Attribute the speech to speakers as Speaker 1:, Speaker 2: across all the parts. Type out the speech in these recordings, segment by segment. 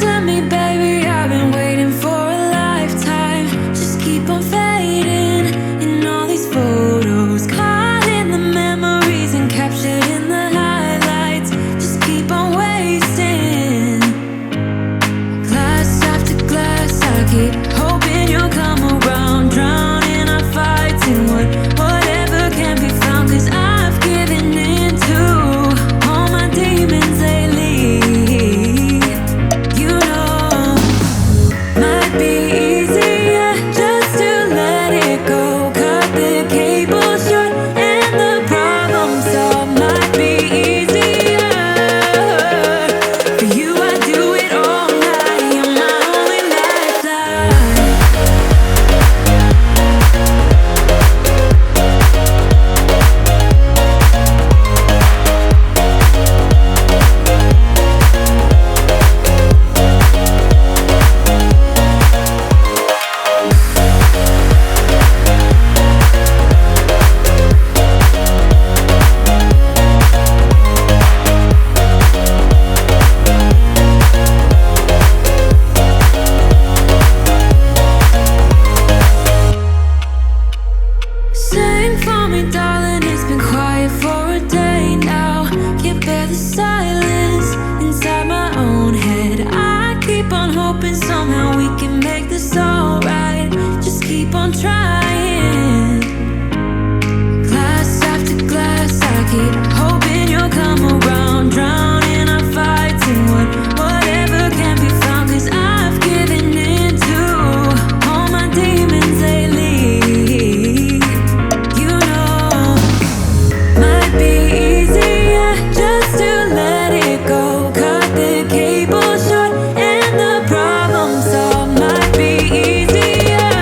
Speaker 1: to me, baby, I've been waiting for a lifetime. Just keep on fading in all these photos, caught in the memories and captured in the highlights. Just keep on wasting. Glass after glass, I keep hoping you'll come around, drowning our fights in whatever can be found. 'Cause I've given in to all my demons lately. You know, might be easier just to let it go. Cut the cable short and the problem solved. Might be easier for you. I do it all night. You're my only lifeline. Sing for me, darling, it's been quiet for a day now. Can't bear the silence inside my own head. I keep on hoping somehow we can make this alright. Just keep on trying. Glass after glass, I keep hoping you'll come around, drowning our fights in whatever can be found. 'Cause I've given in to all my demons lately. You know, might be easier just to let it go. Cut the cable short and the problem solved. Might be easier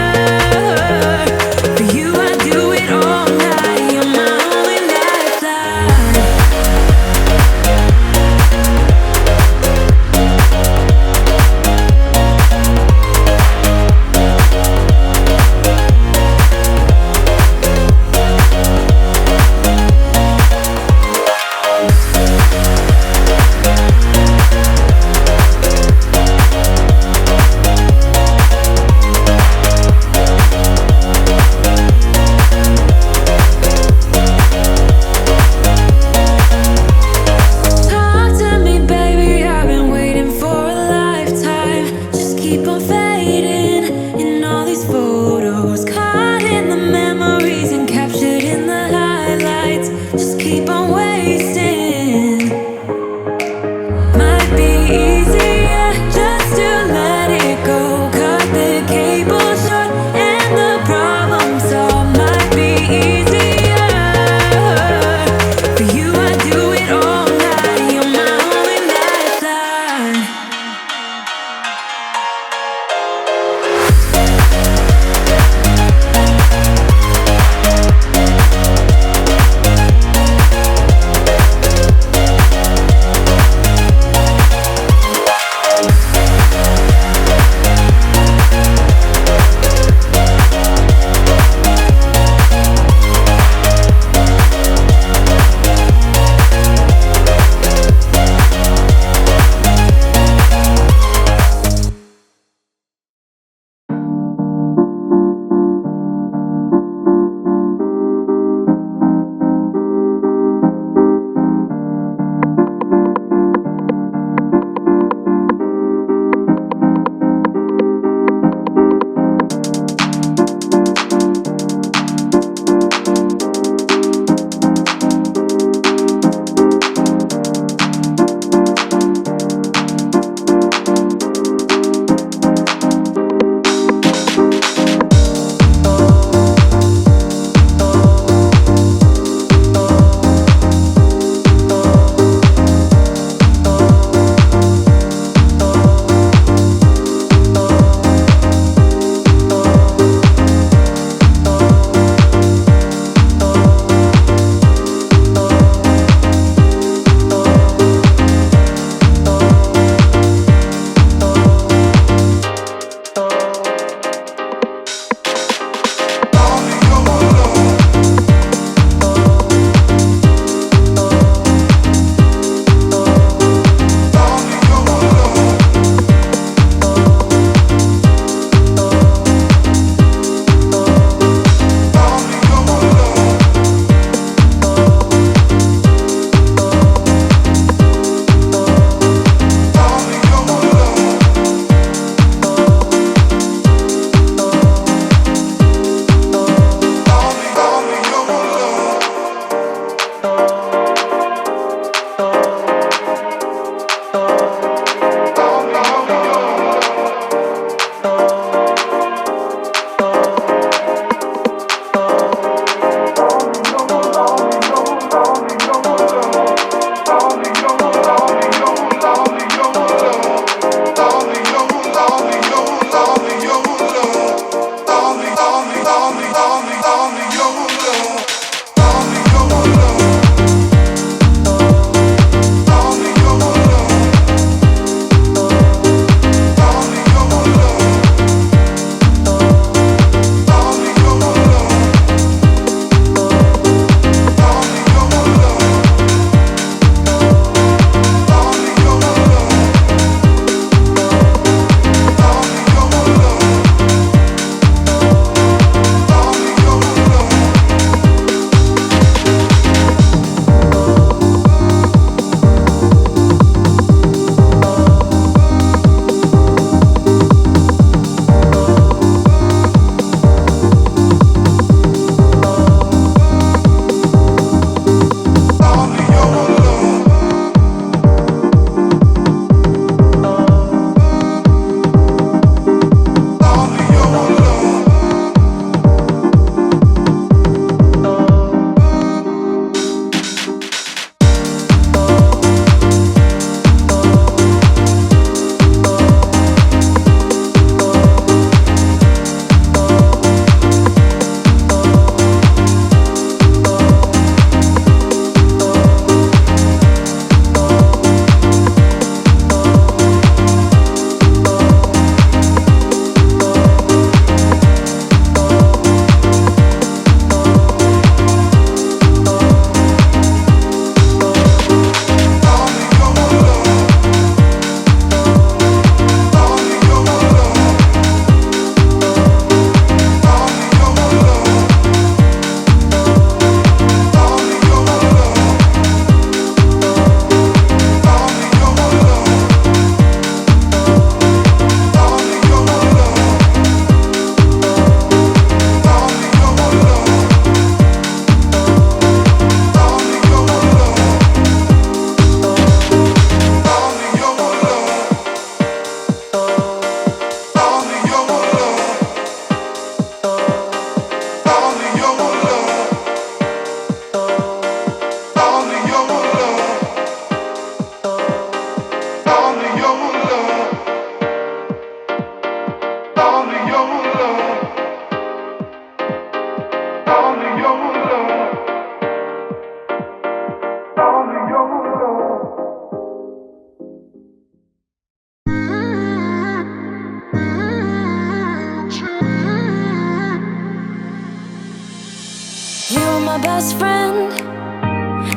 Speaker 1: best friend.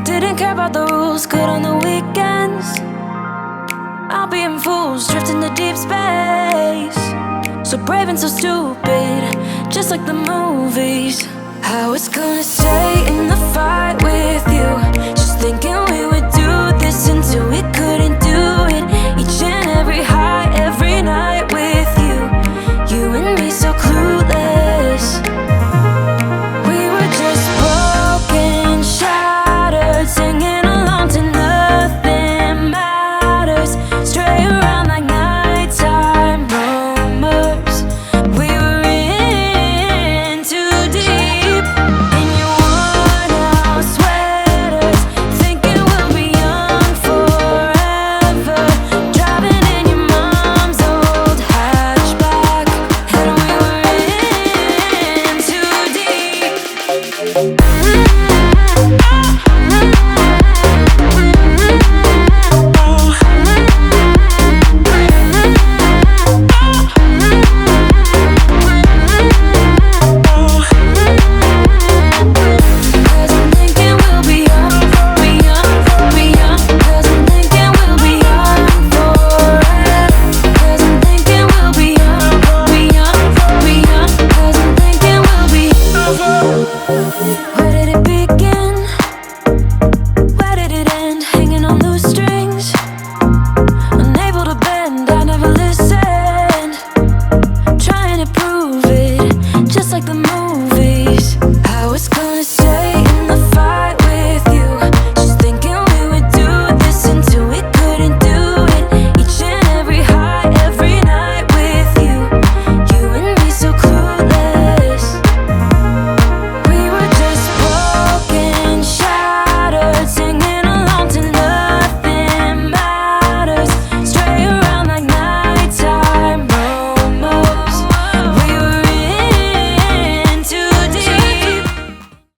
Speaker 1: Didn't care about the rules, good on the weekends. I'll be in fools, drifting to deep space. So brave and so stupid, just like the movies. I was gonna stay in the fight with you, just thinking